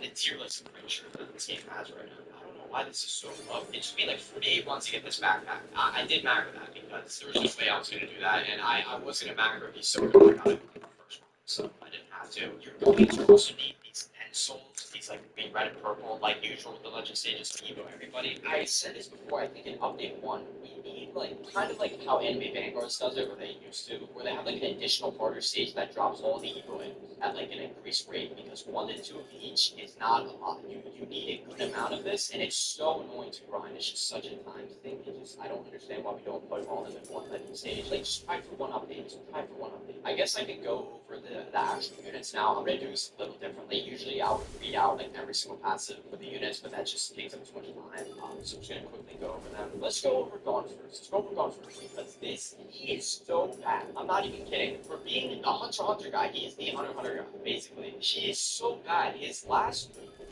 the tier list of creature that this game has right now. I don't know why this is so low. It should be like 48 once to get this backpack. I did macro that because there was no way I was going to do that, and I was going to macro these so good I got it in the first one, so I didn't have to. You're going to also need these end souls, these like green, red, and purple, like usual with the legend stages to evo everybody. I said this before, I think in update 1, we need like, kind of like how Anime Vanguards does it, where they used to, where they have like an additional harder stage that drops all the evo in at like an increased rate, because 1 and 2 of each is not a lot. You need a good amount of this, and it's so annoying to grind. It's just such a time thing. I don't understand why we don't put all of them in one legend stage. Like, just try for one update. Just try for one update. I guess I could go over the actual units now. I'm gonna do this a little differently. Usually I would read out like every single passive for the units, but that just takes up too much time. So I'm just gonna quickly go over them. Let's go over Gone first. Let's go over Gone first because this, he is so bad. I'm not even kidding. For being a Hunter x Hunter guy, he is the Hunter x Hunter guy, basically. He is so bad. His last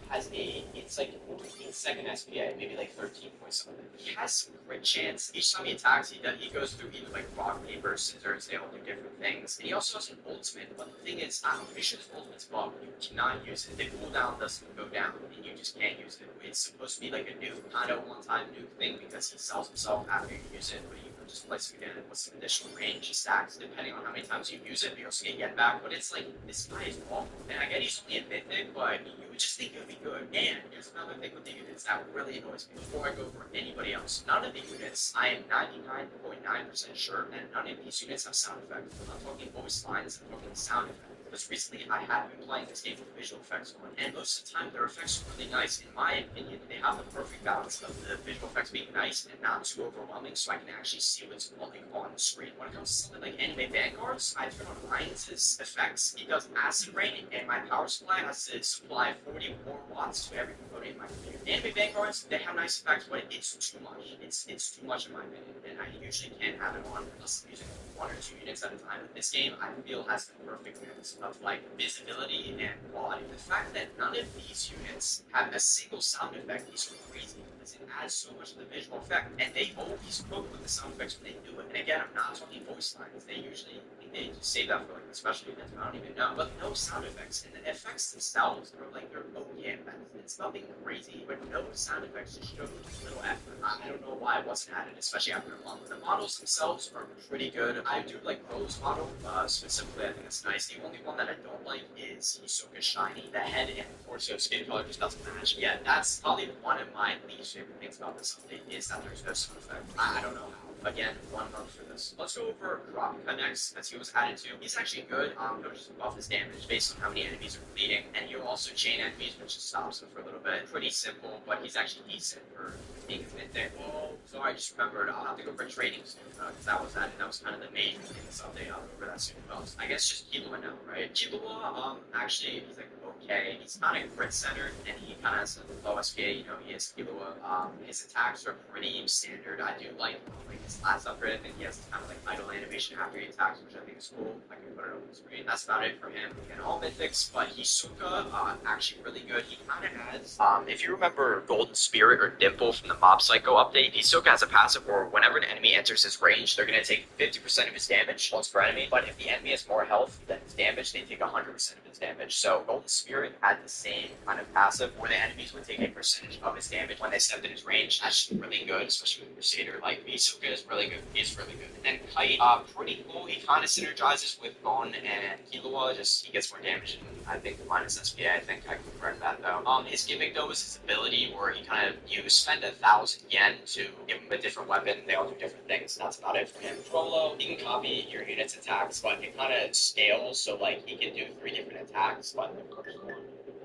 has it's like 14-second SPA, maybe like 13 point something. He has some great chance. Each time he attacks, he goes through either like rock, paper, scissors, they all do different things. And he also has an ultimate, but the thing is, I'm pretty sure this ultimate's bugged. You cannot use it. The cooldown doesn't go down, and you just can't use it. It's supposed to be like a new kind of one-time new thing because he sells himself after you use it, but you can just place it again with some additional range stacks depending on how many times you use it. You also get yen back, but it's like, this guy is awful. And I get he's only a mythic, but you would just think it would be good. And here's another thing with the units that really annoys me before I go over anybody else. None of the units, I am 99.9% sure that none of these units have sound effects. I'm not talking voice lines, I'm talking sound effects. Because recently I have been playing this game with visual effects on, and most of the time their effects are really nice. In my opinion, they have the perfect balance of the visual effects being nice and not too overwhelming, so I can actually see what's going on the screen. When it comes to something like Anime Vanguards, I turn on Ryan's effects. He does acid rain, and my power supply has to supply 44 watts to every component in my computer. Anime Vanguards, they have nice effects, but it's too much. It's too much in my opinion, and I usually can't have it on unless I'm using 1 or 2 units at a time. This game, I feel, has the perfect mix of like visibility and quality. The fact that none of these units have a single sound effect is crazy because it adds so much to the visual effect, and they always cook with the sound effects when they do it. And again, I'm not talking voice lines. They usually just save that for like the special events. I don't even know, but no sound effects, and the effects themselves are like they're okay. It's nothing crazy, but no sound effects just show little effort. I don't know why it wasn't added, especially after a month. The models themselves are pretty good. I do like Rose model specifically. I think it's nice. The only one that I don't like is Hisoka Shiny. The head and torso skin color just doesn't match. Yeah, that's probably one of my least favorite things about this update is that there's no sound effect. I don't know how. Again, 1 month for this. Let's go over Kurapika next, as he was added to. He's actually good. He'll just buff his damage based on how many enemies are bleeding, and he'll also chain enemies, which just stops him for a little bit. Pretty simple, but he's actually decent for being a mythic. Oh, sorry, I just remembered. I'll have to go for training soon, because that was added. That was kind of the major thing this update. I'll go over that soon. Well, I guess just Killua now, right? Killua, actually, he's like okay. He's kind of grid centered, and he kind of has a low SPA. You know, he is Killua. His attacks are pretty standard. I do like his last upgrade. I think he has kind of like idle animation after he attacks, which I think is cool. I can put it on the screen. That's about it for him. And all mythics, but Hisoka, actually really good. He kind of has, if you remember Golden Spirit or Dimple from the Mob Psycho update, Hisoka has a passive where whenever an enemy enters his range, they're going to take 50% of his damage once per enemy. But if the enemy has more health than his damage, they take 100% of his damage. So Golden Spirit had the same kind of passive where the enemies would take a percentage of his damage when they stepped in his range. That's really good, especially with Crusader. Like, Hisoka is really good. He's really good. And then Kite, pretty cool. He kind of synergizes with Gon and Killua. Just, he gets more damage and I think minus SPA. I think I can correct that though. His gimmick though is his ability where he kind of, you spend 1,000 yen to give him a different weapon. They all do different things. And that's about it for him. Frollo, he can copy your unit's attacks, but it kind of scales. So like, he can do 3 different attacks, but the first one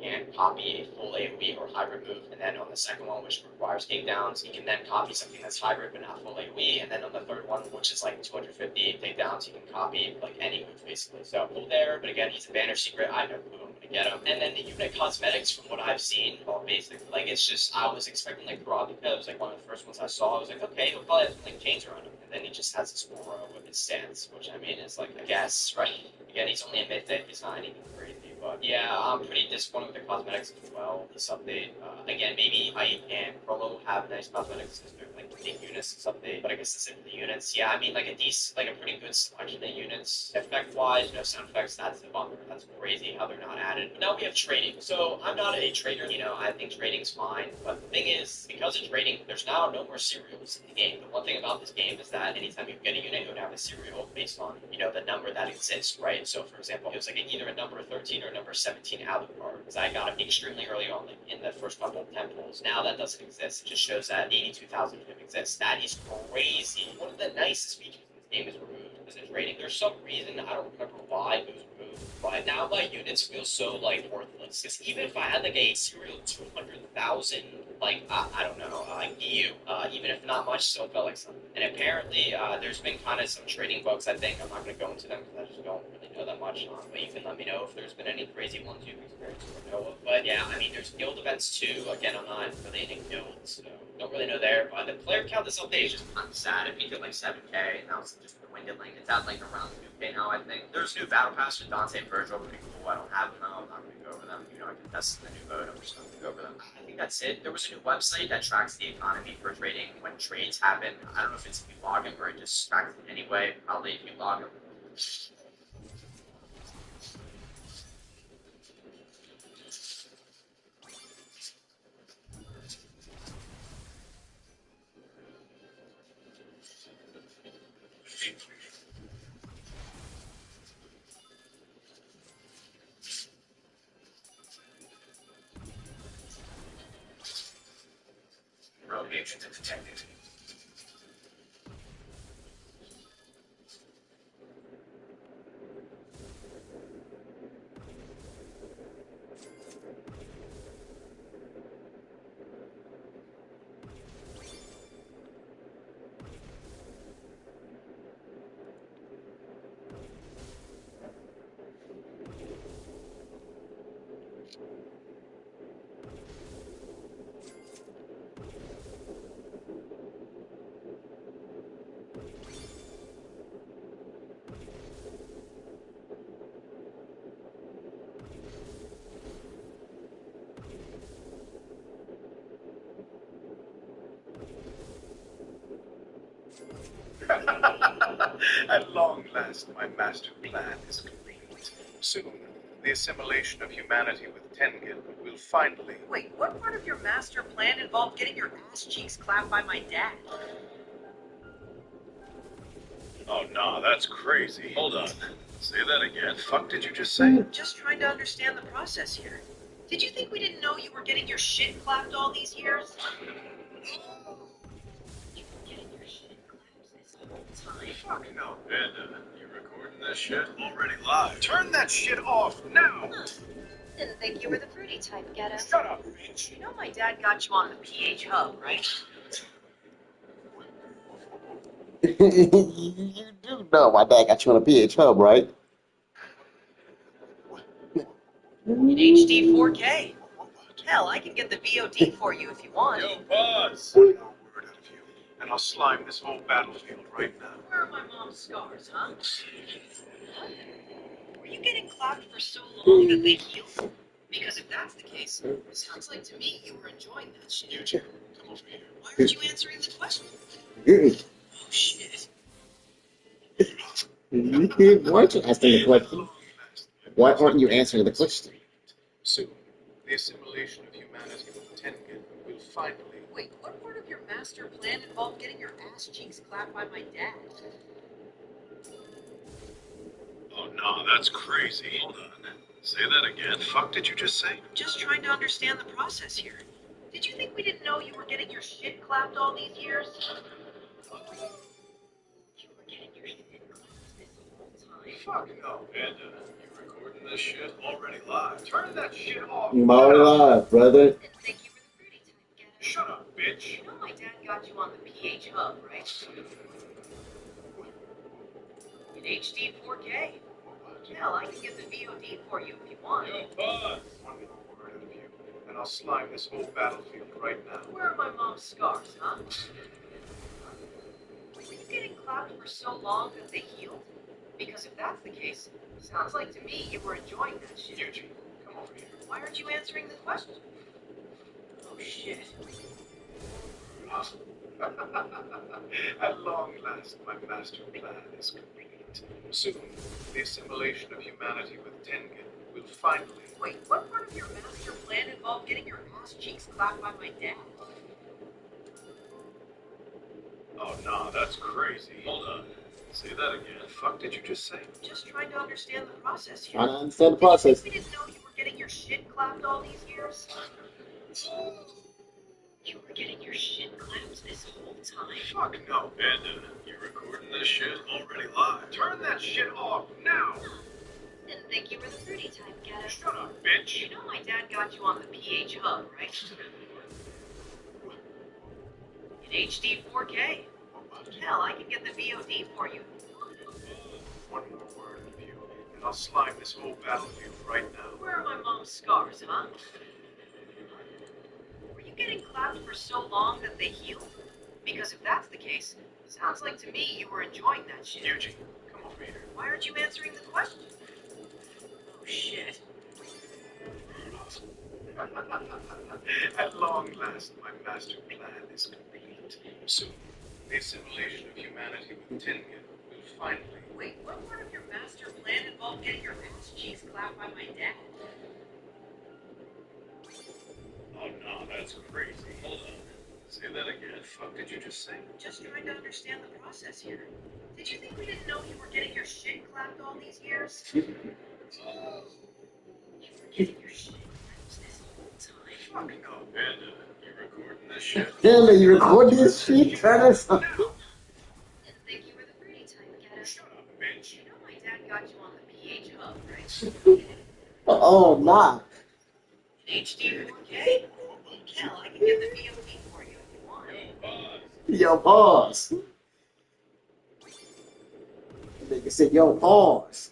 and copy a full AoE or hybrid move, and then on the second one, which requires takedowns, he can then copy something that's hybrid but not full AoE, and then on the third one, which is like 250 takedowns, he can copy like any move basically. So cool there, but again, he's a banner secret. I know who I'm gonna get him. And then the unit cosmetics, from what I've seen, are basic. Like it's just, I was expecting like Kurapika. It was like one of the first ones I saw. I was like, okay, he'll probably have like chains around him, and then he just has this aura with his stance, which I mean is like, I guess, right? Again, he's only a mythic. He's not anything crazy. But yeah, I'm pretty disappointed with the cosmetics as well. This update, again, maybe height and promo have nice cosmetics because they're like big units this update. But I guess specifically the units, yeah, I mean like a decent, like a pretty good selection of units. Effect wise, sound effects, that's a bummer. That's crazy how they're not added. But now we have trading. So I'm not a trader, I think trading's fine. But the thing is, because of trading, there's now no more cereals in the game. The one thing about this game is that anytime you get a unit, it would have a cereal based on, the number that exists, right? So for example, it was like either a number 13 or a number 17 out of the card. Because I got it extremely early on in the first couple of temples. Now that doesn't exist. It just shows that 82,000 of them exist. That is crazy. One of the nicest features in this game is removed because it's rating. There's some reason, I don't remember why it was removed, but now my units feel so like worthless. Because even if I had like a serial 200,000, like I don't know, like EU, even if not much, still felt like something. And apparently, there's been kind of some trading bugs. I think I'm not going to go into them because I just don't really know that much. But you can let me know if there's been any crazy ones you've experienced or know of. But yeah, I mean, there's guild events too. Again, I'm not really into guilds, so don't really know there. But the player count this update is just kind of sad. It peaked at like 7K, and now it's just dwindling. It's at like around 2K now, I think. There's new battle pass for Dante and Virgil, pretty cool. I don't have them though. I'm not going to go over them. I can test the new mode. I'm just not going to go over them. I think that's it. There was a new website that tracks the economy for trading when trades happen. I don't know if it's if you log in or it just tracks it anyway. Probably if you log in. Rogue agents detected. At long last, my master plan is complete. Soon, the assimilation of humanity with Tengen will finally... Wait, what part of your master plan involved getting your ass cheeks clapped by my dad? Oh, nah, that's crazy. Hold on. Say that again. Fuck did you just say? Just trying to understand the process here. Did you think we didn't know you were getting your shit clapped all these years? You were getting your shit clapped this whole time? Fuck no. And, you recording this shit? Already live. Turn that shit off now! Huh. Didn't think you were the fruity type, Ghetto. Shut up, bitch! You know my dad got you on the PH Hub, right? You do know my dad got you on a PH Hub, right? In HD 4K. Hell, I can get the VOD for you if you want. Yo, pause! One more word out of you, and I'll slime this whole battlefield right now. Where are my mom's scars, huh? What? Were you getting clapped for so long that they healed? Because if that's the case, it sounds like to me you were enjoying that shit. You two, come over here. Why aren't you answering the question? Mm. Oh shit. Why aren't you asking the question? Why aren't you answering the question? Soon, the assimilation of humanity with Tengen will finally... Wait, what part of your master plan involved getting your ass cheeks clapped by my dad? Oh, no, that's crazy. Hold on. Say that again. Fuck did you just say? Just trying to understand the process here. Did you think we didn't know you were getting your shit clapped all these years? You were getting your shit clapped this whole time. Fuck no. And, you recording this shit? Already live. Turn that shit off. I'm already live, brother. Didn't think you were the fruity type, Ghetto. Shut up, bitch. You know my dad got you on the PH Hub, right? In HD 4K. Hell, I can get the VOD for you if you want. Yo, pause. One more word out of you, and I'll slime this whole battlefield right now. Where are my mom's scars, huh? Were you getting clapped for so long that they healed? Because if that's the case, sounds like to me you were enjoying that shit. Eugene, come over here. Why aren't you answering the question? Oh shit. At long last, my master plan is complete. Soon, the assimilation of humanity with Tengen will finally. Wait, what part of your master plan involved getting your ass cheeks clapped by my dad? Oh, no, that's crazy. Hold on. Say that again. The fuck did you just say? Just trying to understand the process here. Trying to understand the Did you process. think we didn't know you were getting your shit clapped all these years? You were getting your shit clapped this whole time? Fuck no. And, you recording this shit already live? Turn that shit off now! Didn't think you were the fruity type, Ghetto. Shut up, bitch! You know my dad got you on the PH hub, right? In HD 4K. Hell, I can get the VOD for you. One more word of you, and I'll slime this whole battlefield right now. Where are my mom's scars, huh? Were you getting clapped for so long that they healed? Because if that's the case, sounds like to me you were enjoying that shit. Eugene, come over here. Why aren't you answering the question? Oh shit. At long last, my master plan is complete. Soon, the assimilation of humanity with Tengen will finally. Wait, what part of your master plan involved getting your ass cheeks clapped by my dad? Oh no, that's crazy. Hold on. Say that again. The fuck did you just say? Just trying to understand the process here. Did you think we didn't know you were getting your shit clapped all these years? You were getting your shit clapped this whole time. Fuck no. And, you recording this shit? Damn it, you record this shit? Turn this Now! up. Didn't think you were the fruity type, Ghetto. Shut up, bitch. You know my dad got you on the PH hub, right? Oh, nah. In HD 4K? Hell, I can get the VOD for you if you want. Yo, pause. Nigga said, yo, pause.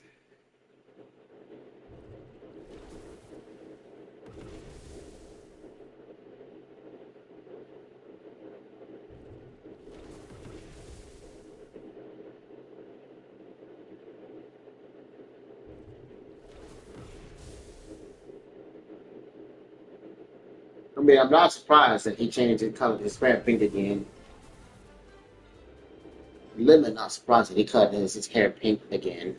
I mean, I'm not surprised that he changed the color of his hair pink again. Lemon, not surprised that he cut his hair pink again.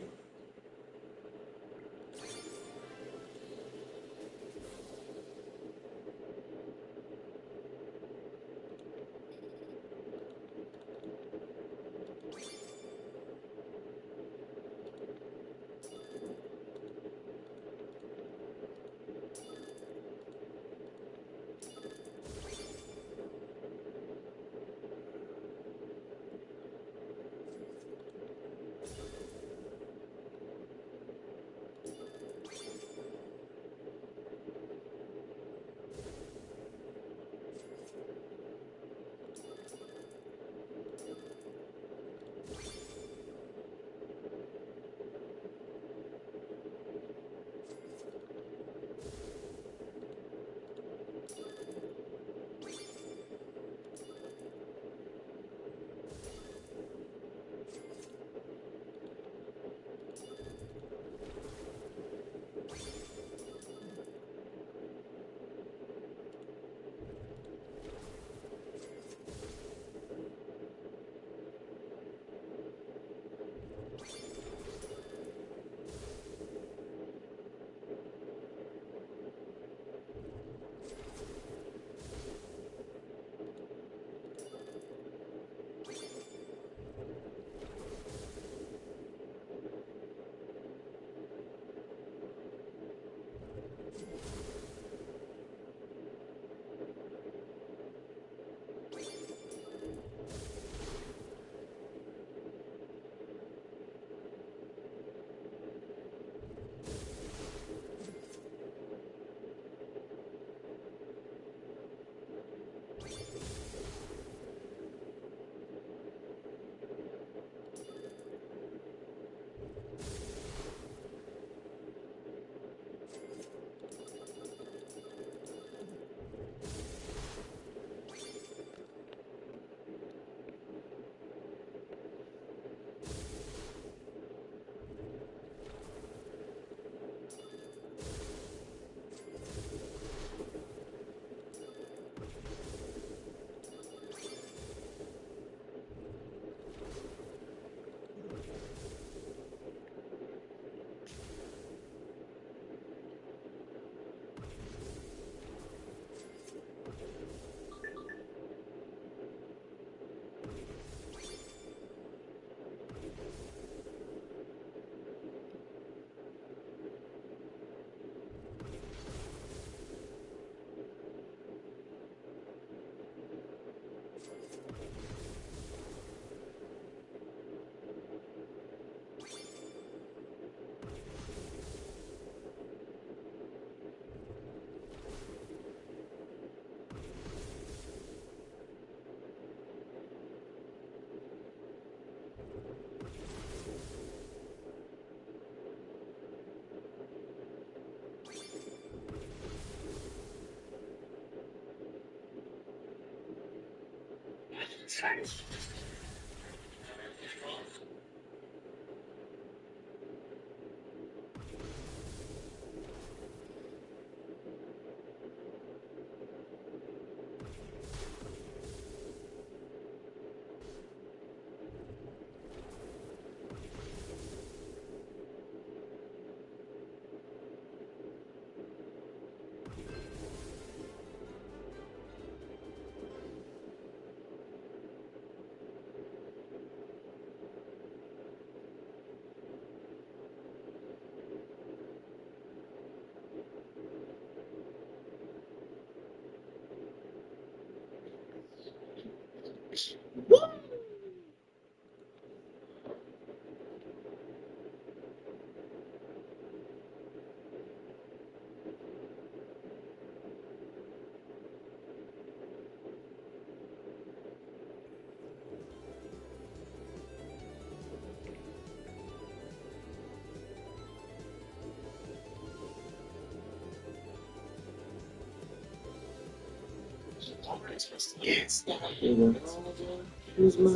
Yes. Who's my...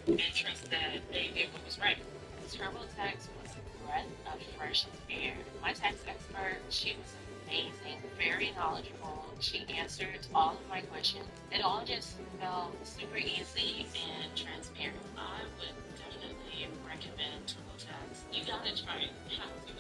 And trust that they did what was right. TurboTax was a breath of fresh air. My tax expert, she was amazing, very knowledgeable. She answered all of my questions. It all just felt super easy and transparent. I would definitely recommend TurboTax. You gotta try it. You have to.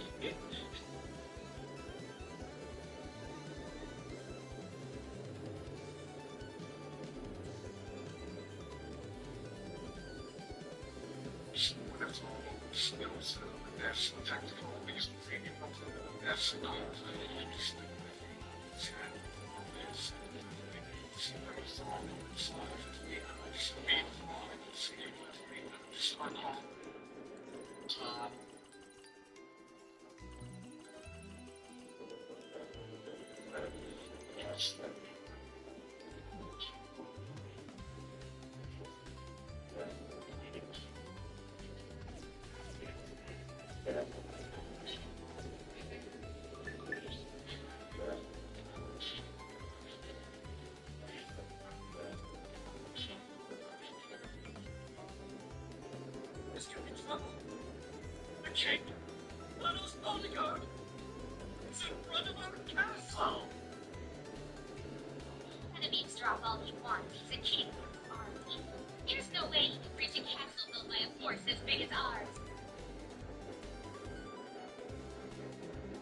Let him eavesdrop all he wants. He's a king of our people. There's no way he can reach a castle built by a force as big as ours.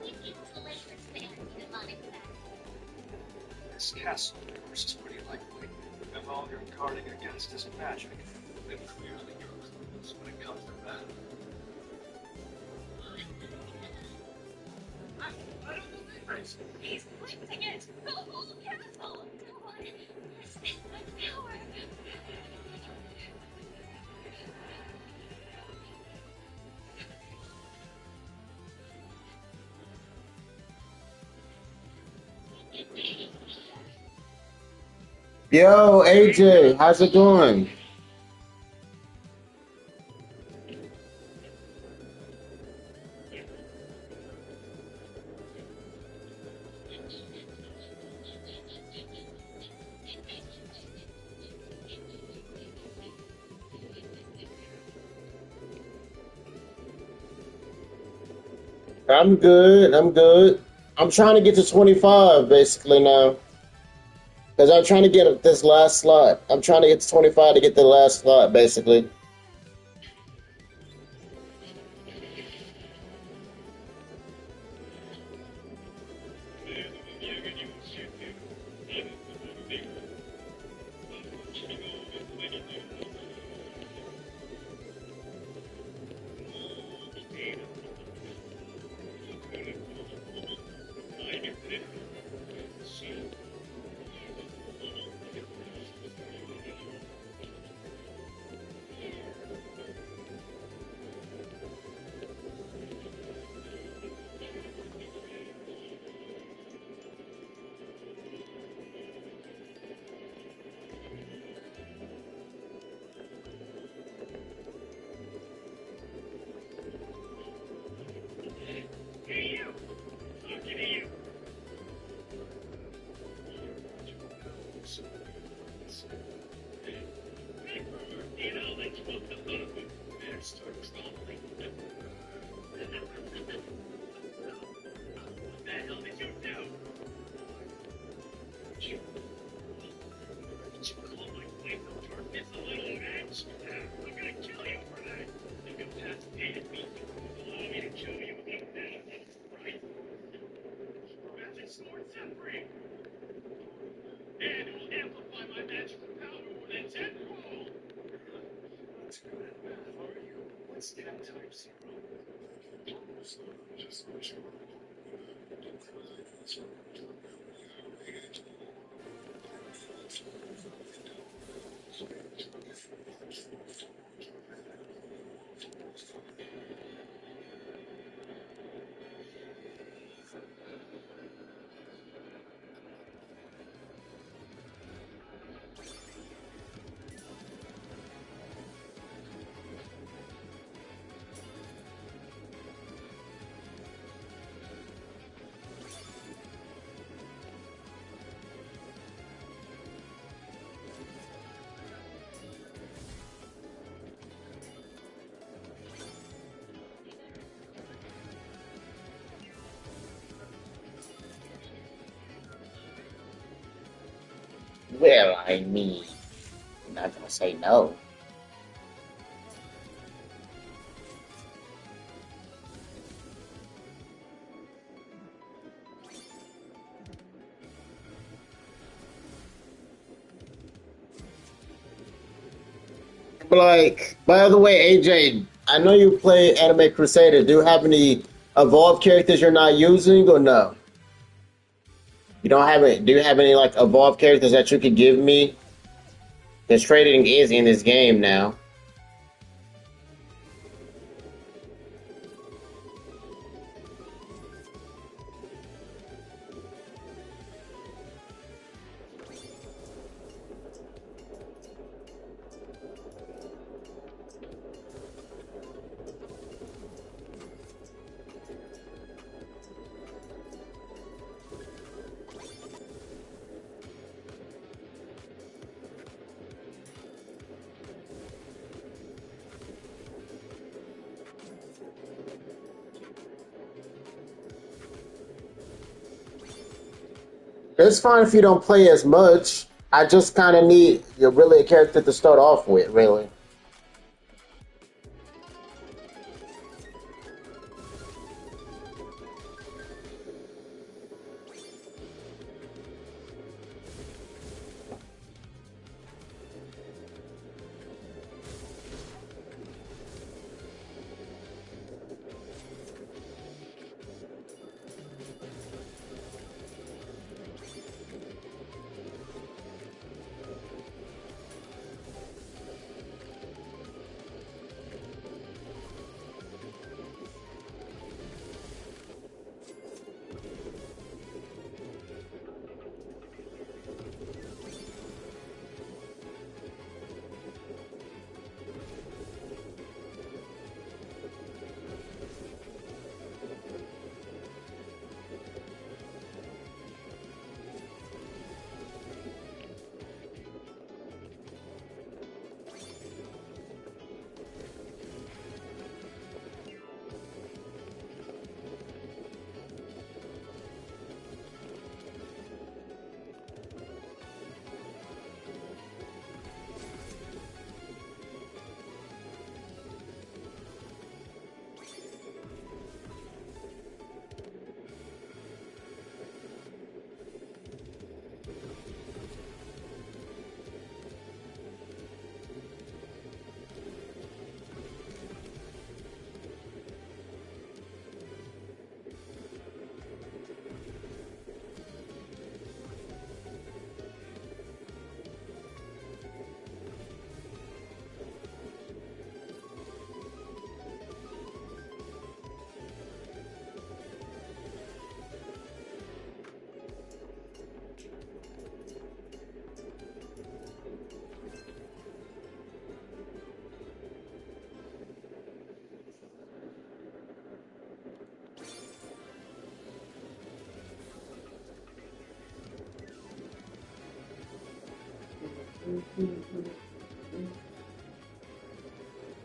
Leave people to lay for stand in demonic battle. This castle, of course, is pretty lightweight. And all you're guarding against is magic. Then clearly you're clueless when it comes to battle. I don't believe it. He's lifting it! The whole castle! There's power! Yo, AJ, how's it going? I'm good. I'm good. I'm trying to get to 25 basically now. Because I'm trying to get this last slot. I'm trying to get to 25 to get the last slot basically. Well, I mean, I'm not gonna say no. But like, by the way, AJ, I know you play Anime Crusader. Do you have any evolved characters you're not using, or no? You don't have it. Do you have any like evolved characters that you could give me? Because trading is in this game now. It's fine if you don't play as much. I just kind of need really a character to start off with, really.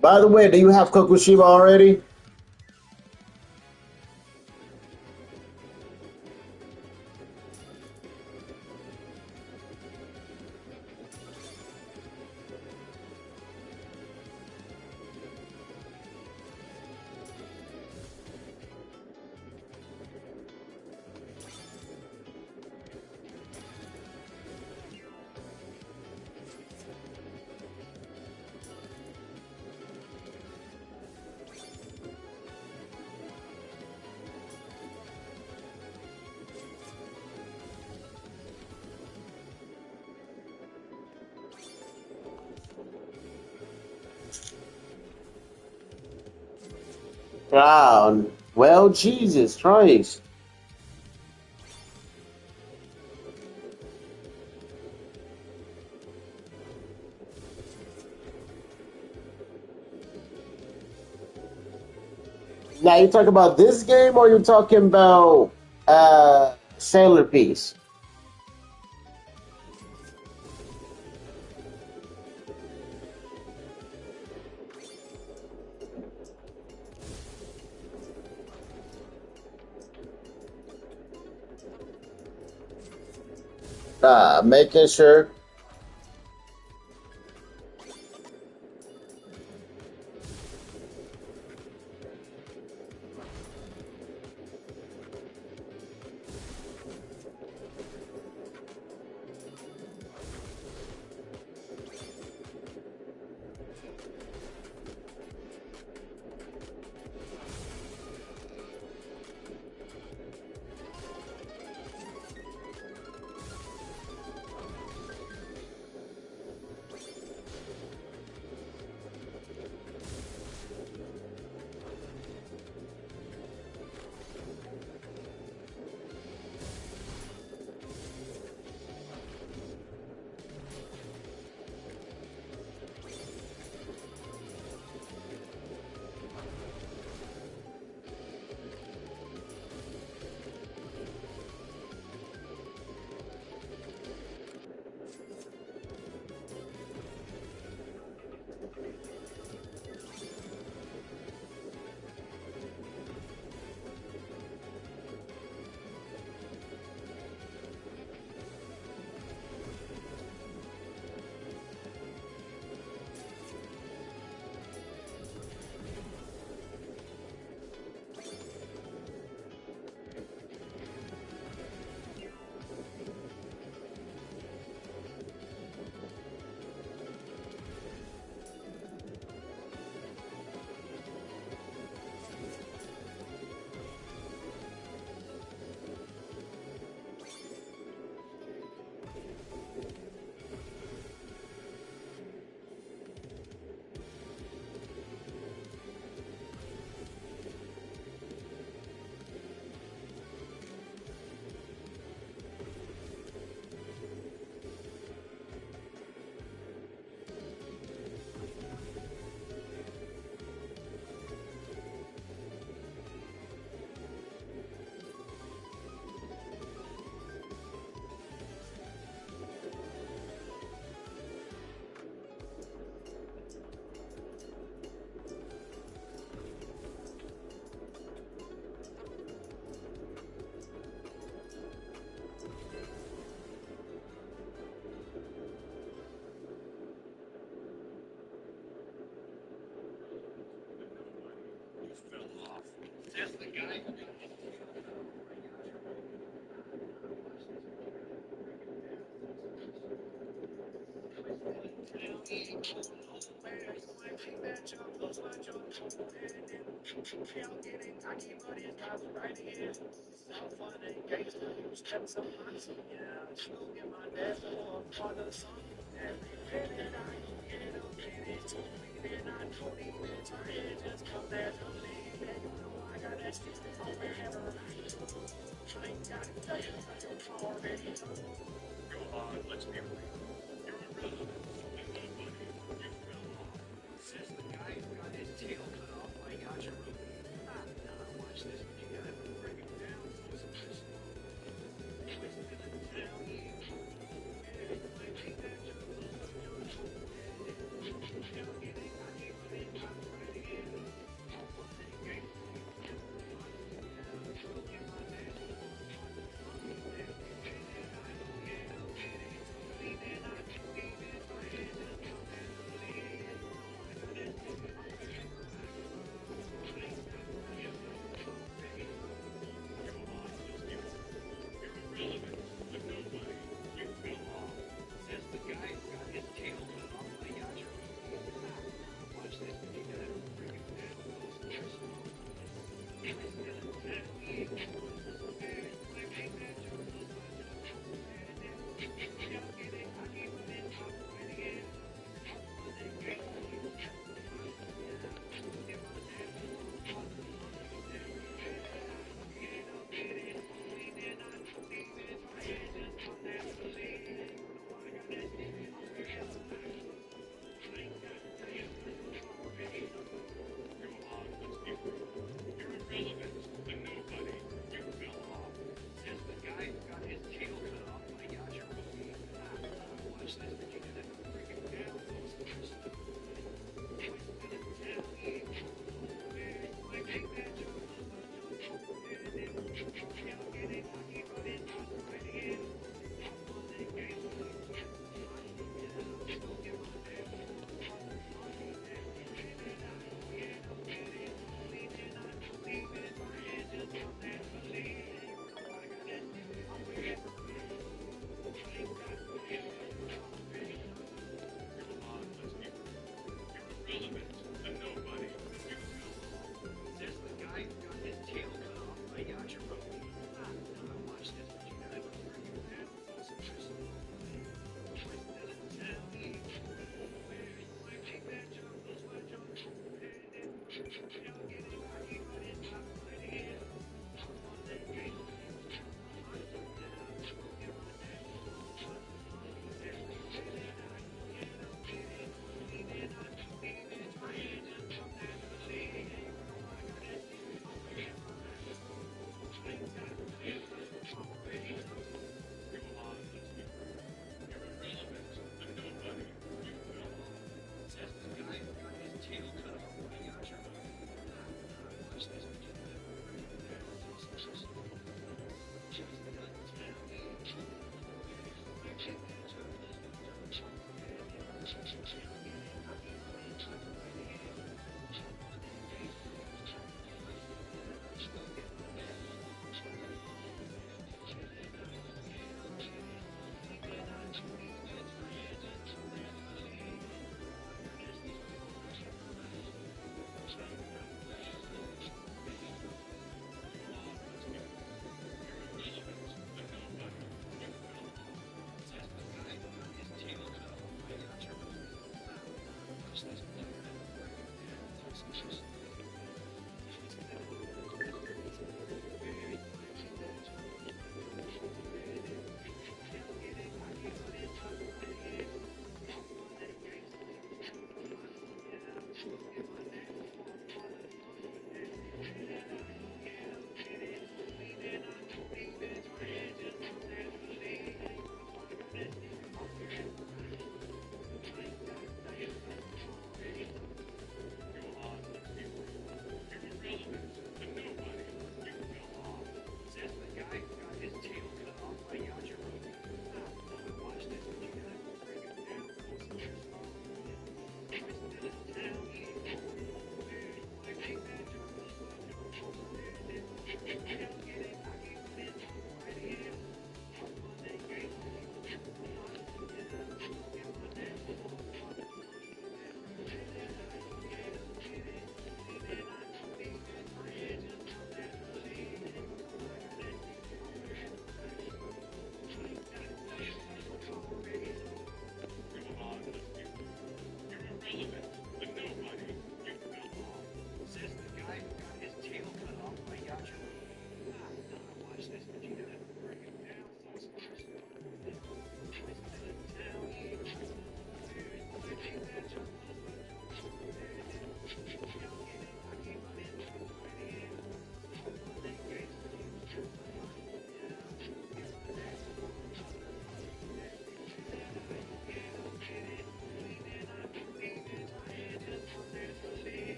By the way, do you have Kokushiba already? Ah, well, Jesus Christ. Now, you talking about this game or you talking about Sailor Piece? Making sure.